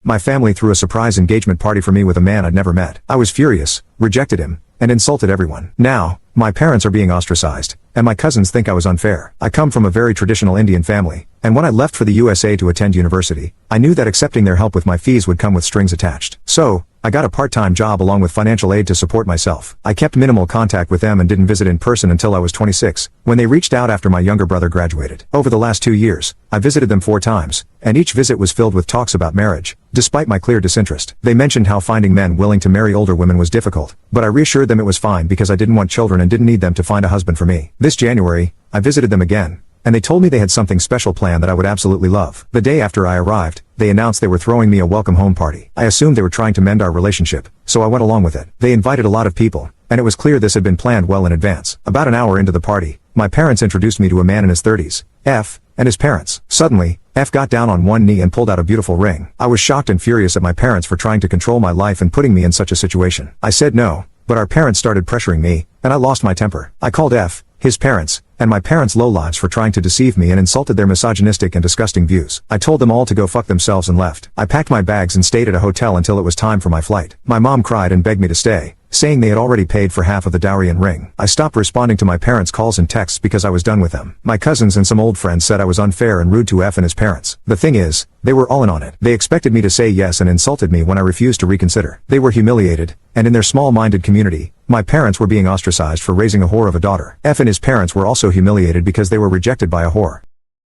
My family threw a surprise engagement party for me with a man I'd never met. I was furious, rejected him, and insulted everyone. Now, my parents are being ostracized, and my cousins think I was unfair. I come from a very traditional Indian family, and when I left for the USA to attend university, I knew that accepting their help with my fees would come with strings attached. So, I got a part-time job along with financial aid to support myself. I kept minimal contact with them and didn't visit in person until I was 26, when they reached out after my younger brother graduated. Over the last 2 years, I visited them 4 times, and each visit was filled with talks about marriage, despite my clear disinterest. They mentioned how finding men willing to marry older women was difficult, but I reassured them it was fine because I didn't want children and didn't need them to find a husband for me. This January, I visited them again, and they told me they had something special planned that I would absolutely love. The day after I arrived, they announced they were throwing me a welcome home party. I assumed they were trying to mend our relationship, so I went along with it. They invited a lot of people, and it was clear this had been planned well in advance. About an hour into the party, my parents introduced me to a man in his 30s, F, and his parents. Suddenly, F got down on one knee and pulled out a beautiful ring. I was shocked and furious at my parents for trying to control my life and putting me in such a situation. I said no, but our parents started pressuring me, and I lost my temper. I called F, his parents, and my parents' lowlives for trying to deceive me and insulted their misogynistic and disgusting views. I told them all to go fuck themselves and left. I packed my bags and stayed at a hotel until it was time for my flight. My mom cried and begged me to stay, saying they had already paid for half of the dowry and ring. I stopped responding to my parents' calls and texts because I was done with them. My cousins and some old friends said I was unfair and rude to F and his parents. The thing is, they were all in on it. They expected me to say yes and insulted me when I refused to reconsider. They were humiliated, and in their small-minded community, my parents were being ostracized for raising a whore of a daughter. F and his parents were also humiliated because they were rejected by a whore.